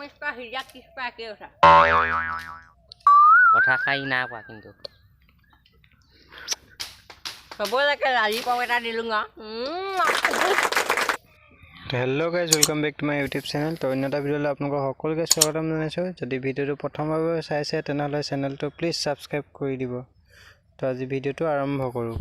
মিষ্টা হিজাক কিস্পা একে কথা কথা খাই না কোৱা কিন্তু চবলৈকে লালি পাও এটা দিলোঁ hello guys welcome back to my YouTube channel तो अन्य भिडिओ आपलोक सकलोके स्वागतम जनाइছোঁ যদি ভিডিওটো প্ৰথমবাৰ চাইছে তেনহলে চেনেলটো প্লিজ সাবস্ক্ৰাইব কৰি দিব তো আজি ভিডিওটো আৰম্ভ কৰো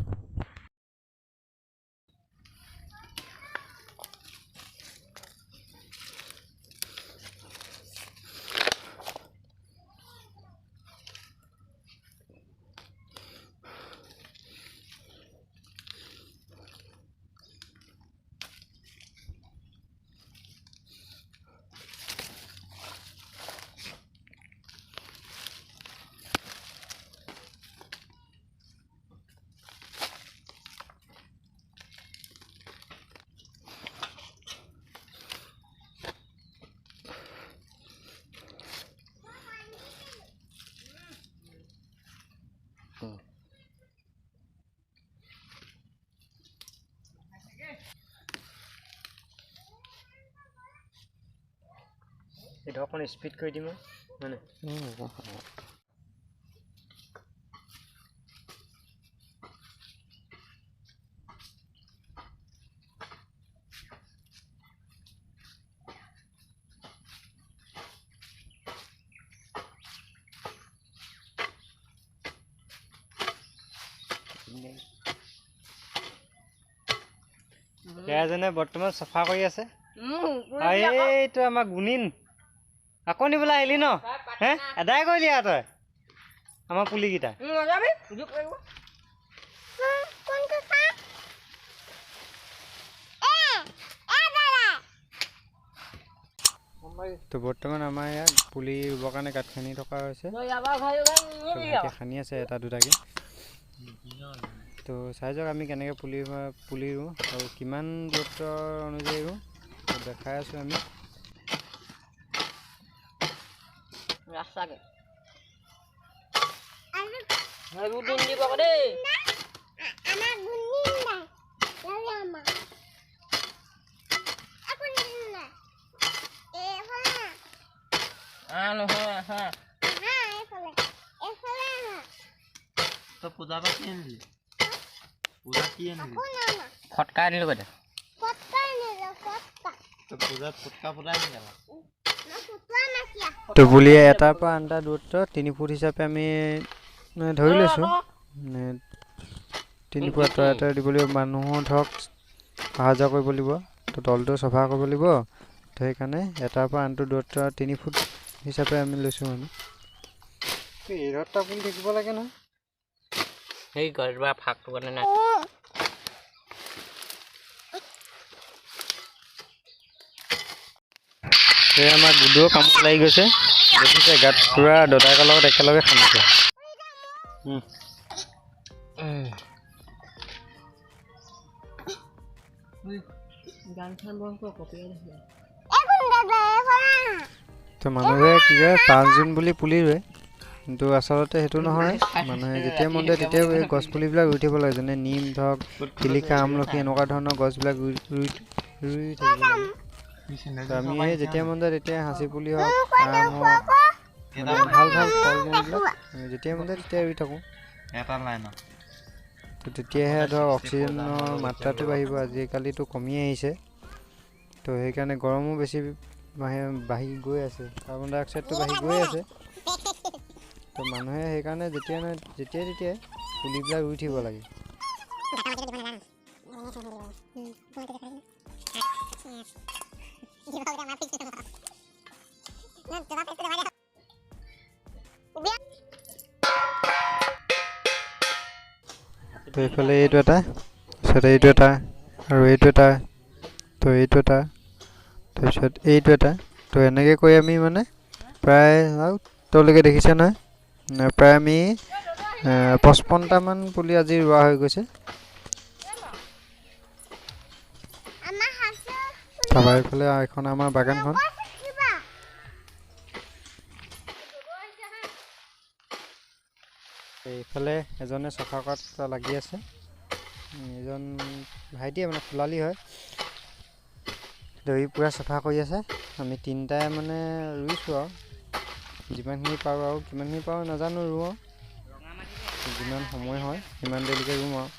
এই ঢকন স্পিড কৰি দিম মানে এজনে বৰ্তমান সফা কৰি আছে এইটো আমাৰ গুনিন আকৌ নিবলে আহিলি ন হে এদাই কৰিলি তই আমাৰ পুলি গিটা তো বৰ্তমান আমাৰ ইয়াত পুলি ৰুবৰ কাৰণে গাঁত খানি থকা হৈছে খানি আছে এটা দুটাকে তো চাই যাওক আমি কেনেকৈ পুলি ৰুওঁ আৰু কিমান দূৰত্ব অনুযায়ী ৰুওঁ দেখাই আছোঁ আমি ৰাস্তাকে আৰু দিন দিব দেই আমাৰ গুণিন নাই লাগে আমা আপুনি না এ হলা নহয় হা এফালে তো পূজা বা কি আনিলি পূজা কি আনিলি ফটকা আনিলো কতে তো পূজাত ফটকা ফুটাই আনিলা তো বুলিয়ে এটাৰ পৰা আনটা দূৰত্ব 3 ফুট হিচাপে আমি ধৰি লৈছোঁ 3 ফুট এটা দিবলৈ মানুহ ধৰক অহা যোৱা কৰিব লাগিব তো তলটো চফা কৰিব লাগিব তো সেইকাৰণে এটাৰ পৰা আনটো দূৰত্ব 3 ফুট হিচাপে আমি লৈছোঁ মানে এইৰটা পুলি থাকিব লাগে নহয় সেই গছবা ফাকটো কাৰণে না আমাৰ গুডো কামত লাগি গৈছে দেখিছে গাত পুৰা দদাইকৰ লগত একেলগে খান্দিছে তো মানুহে কি কয় 5 জুন বুলি পুলি ৰুৱে কিন্তু আচলতে সেইটো নহয় মানুহে যেতিয়া মন যায় তেতিয়া এই গছ পুলিবিলাক ৰুই থাকিব লাগে যেনে নিম ধৰক শিলিখা আমলখি এনেকুৱা ধৰণৰ গছবিলাক ৰুই থাকিব লাগে তো আমি যেতিয়া মন যায় তেতিয়া হাঁচি পুলি হওক আম হওক ভাল ভাল ফল মূলবিলাক যেতিয়া মন যায় তেতিয়া ৰুই থাকোঁ তো তেতিয়াহে ধৰক অক্সিজেনৰ মাত্ৰাটো বাঢ়িব আজিকালিতো কমি আহিছে তো সেইকাৰণে গৰমো বেছি বাঢ়ি গৈ আছে কাৰ্বন ডাই অক্সাইডটো বাঢ়ি গৈ আছে তো মানুহে সেইকাৰণে যেতিয়াই পুলিবিলাক ৰুই থাকিব লাগে তো এইফালে এইটো এটা তাৰপিছত এইটো এটা আৰু এইটো এটা তো এইটো এটা তাৰপিছত এইটো এটা তো এনেকৈ কৰি আমি মানে প্ৰায় আৰু তেওঁলোকে দেখিছে নহয় প্ৰায় আমি 55টামান পুলি আজি ৰোৱা হৈ গৈছে তাৰপৰা এইফালে এখন আমাৰ বাগানখন এইফালে এজনে চফা কৰাত লাগি আছে এজন ভাইটিয়ে মানে ফুলালি হয় দহি পুৰা চফা কৰি আছে আমি তিনিটাই মানে ৰুইছোঁ আৰু যিমানখিনি পাৰোঁ আৰু কিমানখিনি পাৰোঁ নাজানো ৰুওঁ যিমান সময় হয় সিমান দেৰিলৈকে ৰুম আৰু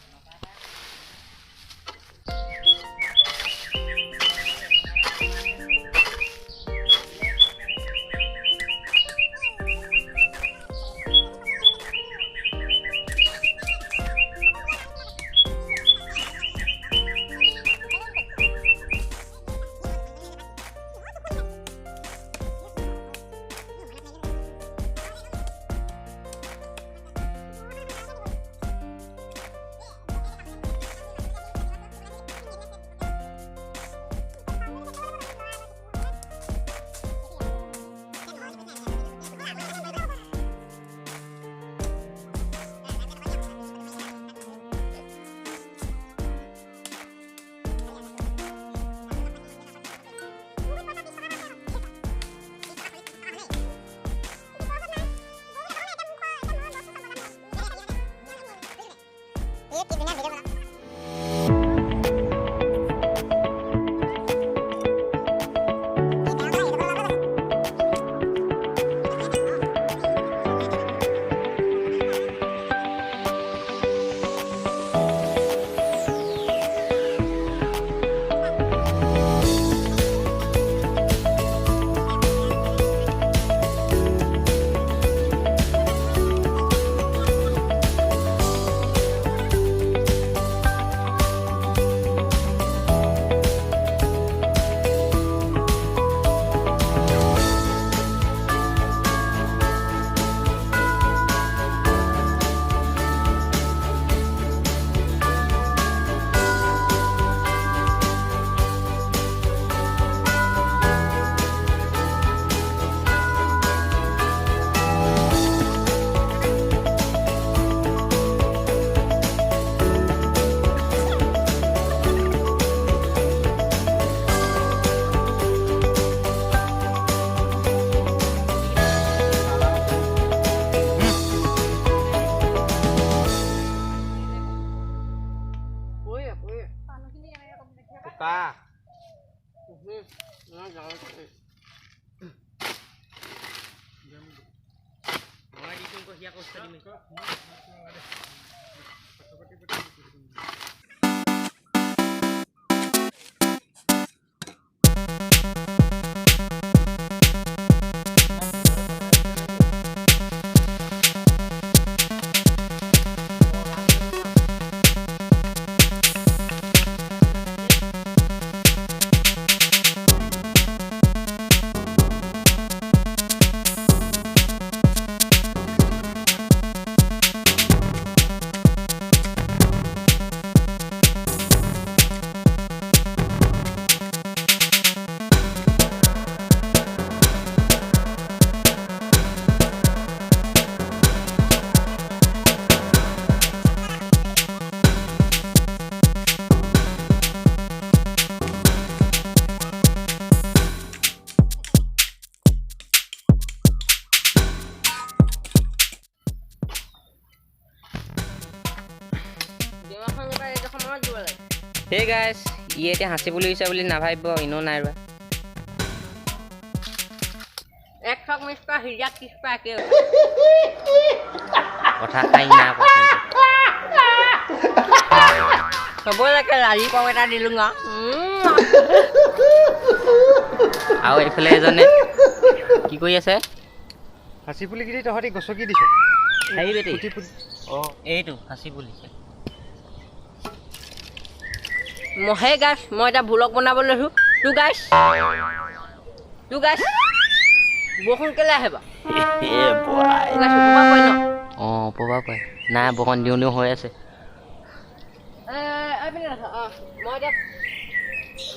Hey guys, ये ते हंसी बोली इसे बोली ना भाई बो इनो ना रहा। एक ठोक मिस्टर हिजा किस पे के कथा खाई ना कथा सबोला के लाली पावेटा दिलुंगा आओ एफले एजने কি কই আছে হাসি পুলি গিৰি তহতি গছকি দিছ খাই বেটি পুটি পুটি ও এইটো হাসি বলিছে মহে গাছ মই এটা ভুলক বনাব লৈছো তু গাছ বখন কেলে আহেবা এ বয় গাছ উপবা কই ন ও পবা কই না বখন দিউনিও হৈ আছে আপিনে ৰাখা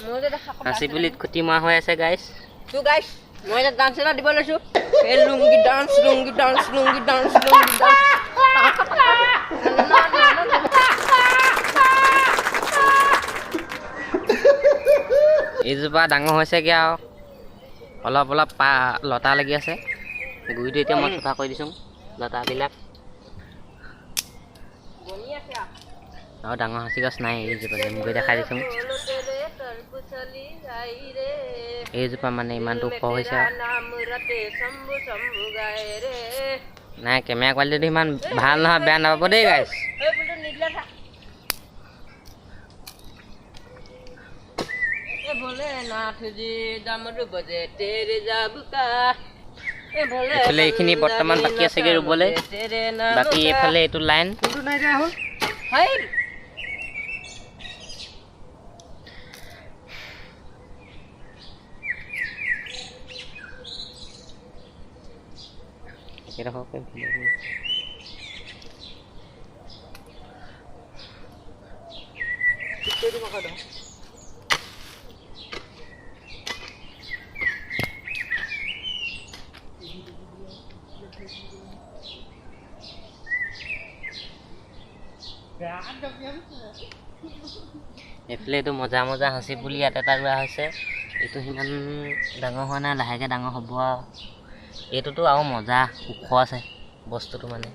মই এটা হাসি বলিত খুটি মা হৈ আছে গাইস তু গাছ মই এটা ডান্স এটা দিব লৈছো এই লুঙ্গি ডান্স এইজোপা ডাঙৰ হৈছে কি আৰু অলপ অলপ লতা লাগি আছে গুৰিটো এতিয়া মই চাফা কৰি দিছোঁ লতাবিলাক আৰু ডাঙৰ হাঁচি গছ নাই এইজোপা যে মোক দেখাই দিছোঁ এইজোপা মানে ইমানটো ওখ হৈছে নাই কেমেৰা কোৱালিটিটো ইমান ভাল নহয় বেয়া নাপাব দেই গাইছ এইফালে এইখিনি বৰ্তমান বাকী আছেগৈ ৰুবলৈ বাকী এইফালে এইটো লাইন এইফালে এইটো মজা মজা হাঁচি পুলি ইয়াত এটা ৰোৱা হৈছে এইটো সিমান ডাঙৰ হোৱা নাই লাহেকৈ ডাঙৰ হ'ব আৰু এইটোতো আৰু মজা ওখ আছে বস্তুটো মানে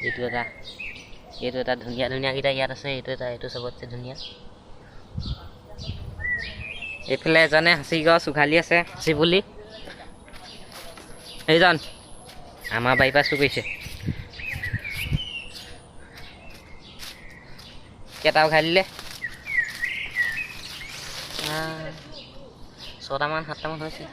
এইটো এটা ধুনীয়া ধুনীয়াকেইটা ইয়াত আছে এইটো চবতছে ধুনীয়া এইফালে এজনে হাঁচি গছ উঘালি আছে হাঁচি পুলি এইজন আমাৰ বাৰীৰ পৰা চুৰ কৰিছে কেইটা উঘালিলে 6টামান 7টামান হৈছে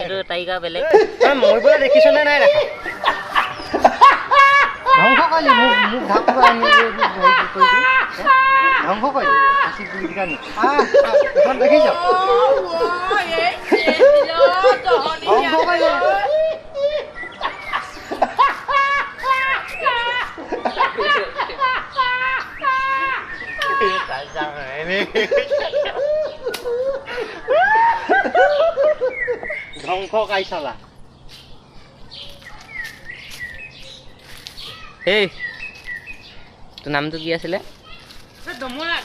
এইটো তাইকা বেলেগ মই বোলে দেখিছনে নাই দেখা ধ্বংস কৰিলি মোক ধ্বংস কৰিলি হাঁচি পুলিকেইটা নি এখন দেখিছ ধ্বংস কৰিলি ধ্বংস কাইছলা এই তোৰ নামটো কি আছিলে দমৰা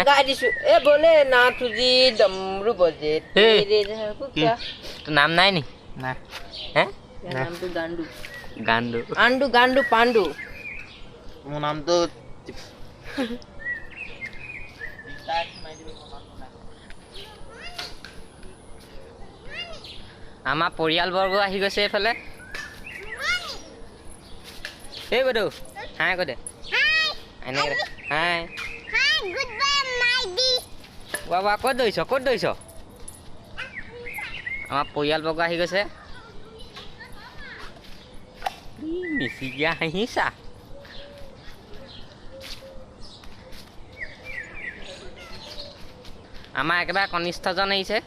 গাই দিছো এ বলে না তুজি ডমৰু বজে তেৰে জাবুকা তোৰ নাম নাই নি নাই হে নামটো গান্ডু গাণ্ডু গান্ডু পাণ্ডু মোৰ নামটো আমাৰ পৰিয়ালবৰ্গ আহি গৈছে এইফালে এই বদৌ হাই কৈ দে এনেকৈ হাই বাবা ক'ত দৌৰিছ আমাৰ পৰিয়ালবৰ্গ আহি গৈছে মিচিকিয়া হাঁহিছা আমাৰ একেবাৰে কনিষ্ঠজন আহিছে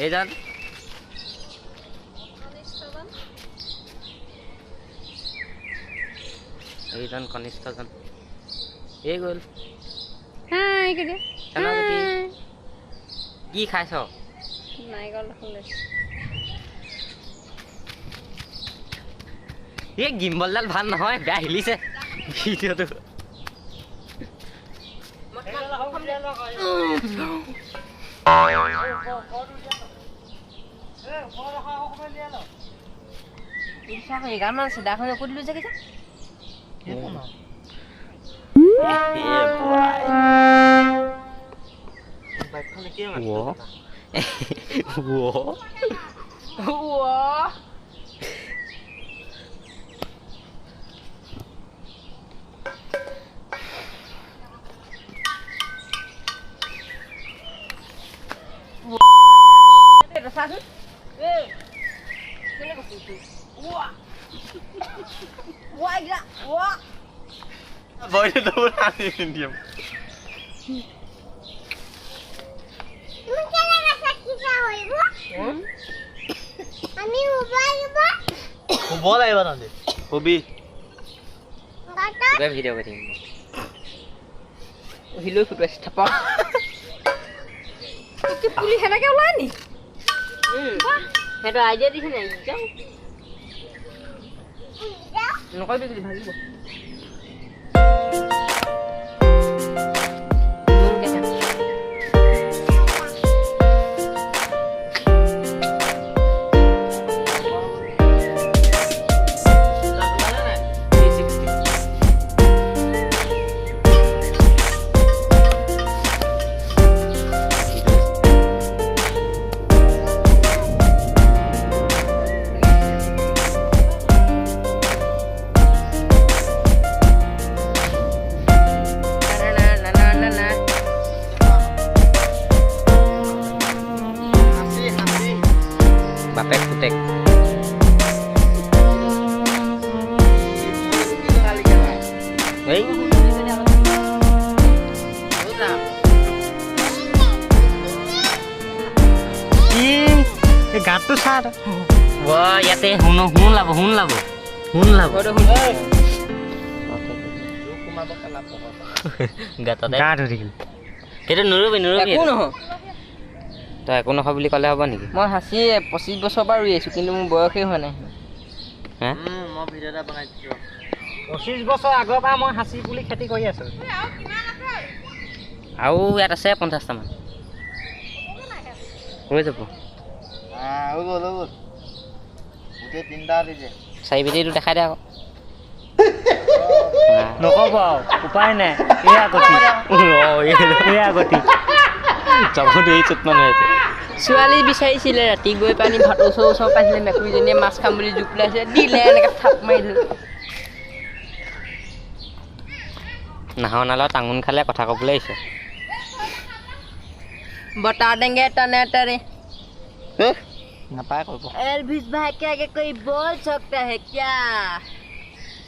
এইজন কনিষ্ঠজন এই গ'ল কি খাইছ এই গিম্বলডাল ভাল নহয় বেয়া হিলিছে ভিডিঅ'টো গামান চিধাখন কৈ দিলো যে ভিডিঅ' কৰি থাকিম হিলৈ ফুটাইছে থাপা পুলি সেনেকে ওলাই নি সেইটো আইডিয়া দিছে নাই নকৰিবি যদি ভাগিব গাঁতটো চা ইয়াতে শুন লাব গাঁততে গা ধৰি থাকিল সেইটো নুৰুবি একো নহয় তই একো নহয় বুলি ক'লে হ'ব নেকি মই সাঁচি 25 বছৰৰ পৰা ৰুই আছোঁ কিন্তু মোৰ বয়সেই হোৱা নাই হে মই ভিডিঅ' এটা বনাই দিছোঁ 25 বছৰ আগৰ পৰা মই সাঁচি পুলি খেতি কৰি আছোঁ আৰু ইয়াত আছে 50টা মান হৈ যাব হৈ গ'ল গোটেই 3টা দিছে 4 বেটিটো দেখাই দে আকৌ নক'ব আৰু উপায় নাই এয়া গতি যাবতো এই চুট মানুহ আছে ছোৱালী বিচাৰিছিলে ৰাতি গৈ পানি ভাতৰ ওচৰ পাইছিলে মেকুৰীজনীয়ে মাছ খাম বুলি জোক ওলাইছে দিলে এনেকৈ থাপ মাৰি দিলে নাহৰ নালৰ টাঙোন খালে কথা ক'বলৈ আহিছে बता देंगे टने टरे নাপায় কৰিব एल्विस भाई के आगे कोई बोल सकता है क्या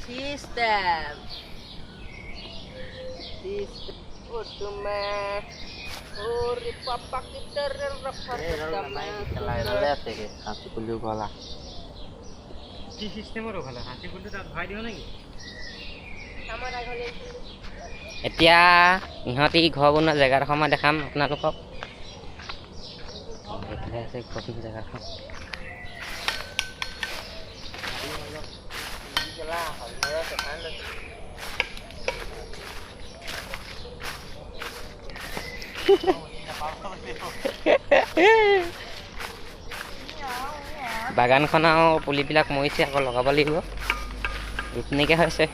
सिस्टम ओ तुम्हें और पापा की तरह रफर হাঁচি পুলিও গলা কি চিষ্টেমত ভাল হাঁচি পুলিটো তাত ভৰাই দিওঁ নেকি हमारा घर এতিয়া ইহঁতি ঘৰ বনোৱা জেগাডোখৰ মই দেখাম আপোনালোকক এইফালে আছে ঘৰ বনোৱা জেগাখন বাগানখন আৰু পুলিবিলাক মৰিছে আকৌ লগাব লাগিব তেনেকৈ হৈছে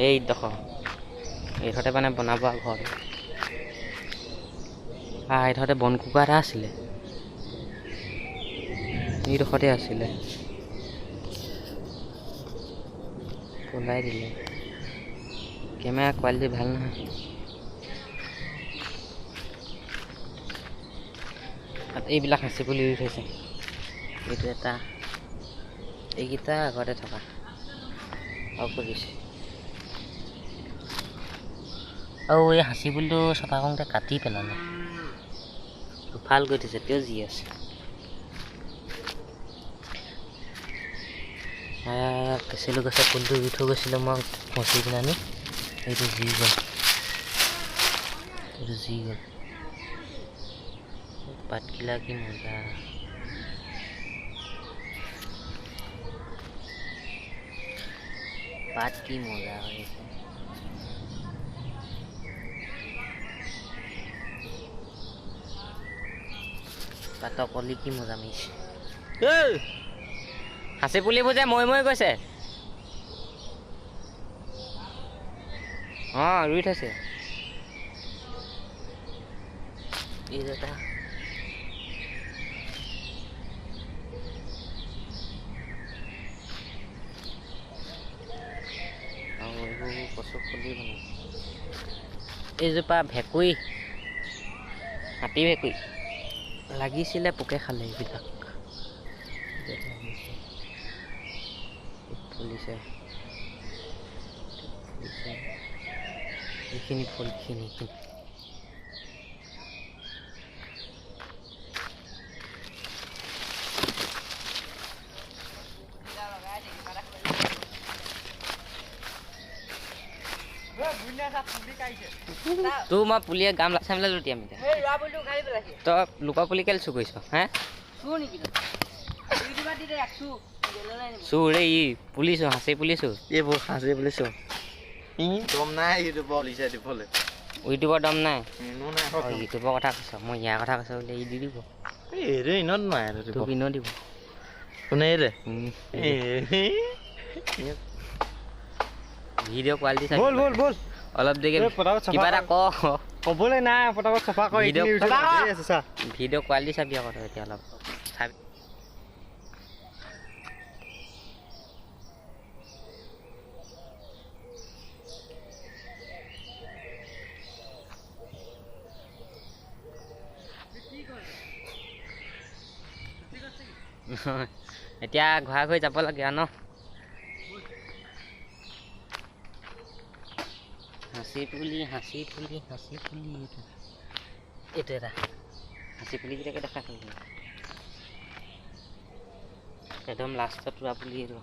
এইডোখৰ এইডোখৰতে মানে বনাব ঘৰ এইডোখৰতে বন কুকুৰা এটা আছিলে এইডোখৰতে আছিলে পলাই দিলে কেমেৰা কোৱালিটি ভাল নহয় এইবিলাক সাঁচি পুলি ৰুই থৈছে এইটো এটা এইকেইটা আগতে থকা আৰু কৰিছে আৰু এই সাঁচি পুলিটো চফা কৰোঁতে কাটি পেলালে ভাল কৰি থৈছে তেওঁ যি আছে কেঁচিলো গছে ফুলটো ৰুই থৈ গৈছিলোঁ মই খচি কিনে আনি এইটো জি গ'ল পাতকিলা কি মজা পাত কি মজা হৈ আছে পাতৰ কলি কি মজা মাৰিছে সাঁচি পুলিবোৰ যে মই গৈছে অঁ ৰুই থৈছে এই এটা আৰু এইবোৰ কচু পুলি বনাইছে এইজোপা ভেকুৰী হাতী ভেকুৰী লাগিছিলে পোকে খালে এইবিলাক ফুলিছে এইখিনি ফুলখিনি তোৰ মই পুলিয়ে গাম চামলে লুটিয়াম এতিয়া তই লুকা পুলি কেলে চুৰ কৰিছ হে চুৰ এই পুলিছো সাঁচি পুলিছো এইবোৰ সাঁচি পুলিছো দম নাই ইউটিউবৰ লিছে দিবলৈ ইউটিউবৰ দম নাই নাই ইউটিউবৰ কথা কৈছ মই ইয়াৰ কথা কৈছ বোলে ই দি দিব এইটো ইনত নাই তোক ইনো দিব কোনে দে ভিডিঅ' কোৱালিটি চাই বল অলপ দেৰি কিবা এটা ক'বলৈ নাই পটাপট চফা কৰি ভিডিঅ' কোৱালিটি চাবি আকৌ এতিয়া অলপ চাবি এতিয়া ঘূৰা ঘূৰি যাব লাগে আৰু ন হাঁচি পুলি এইটো এটা হাঁচি পুলিকেইটাকে দেখা খালি একদম লাষ্টত ৰোৱা পুলি এইটো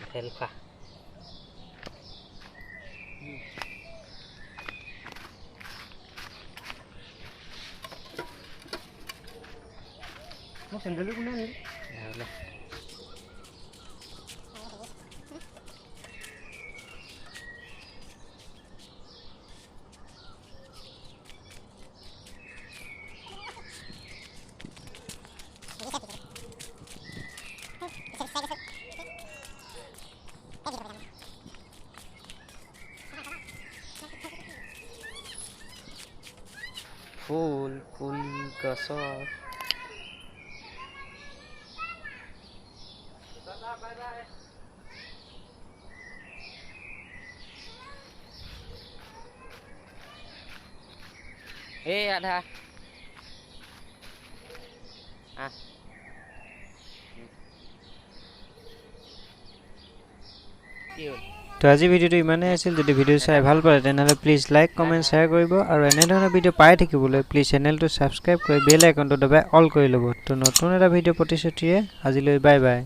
ফেল খোৱা মই চেণ্ডেলো কোনে আনিলে ফুল পুলি গছৰ এই আধা তো আজি ভিডিঅ'টো ইমানেই আছিল যদি ভিডিঅ' চাই ভাল পালে তেনেহ'লে প্লিজ লাইক কমেণ্ট শ্বেয়াৰ কৰিব আৰু এনেধৰণৰ ভিডিঅ' পাই থাকিবলৈ প্লিজ চেনেলটো ছাবস্ক্ৰাইব কৰি বেল আইকনটো দবাই অল কৰি ল'ব তো নতুন এটা ভিডিঅ' প্ৰতিশ্ৰুতিৰে আজিলৈ বাই বাই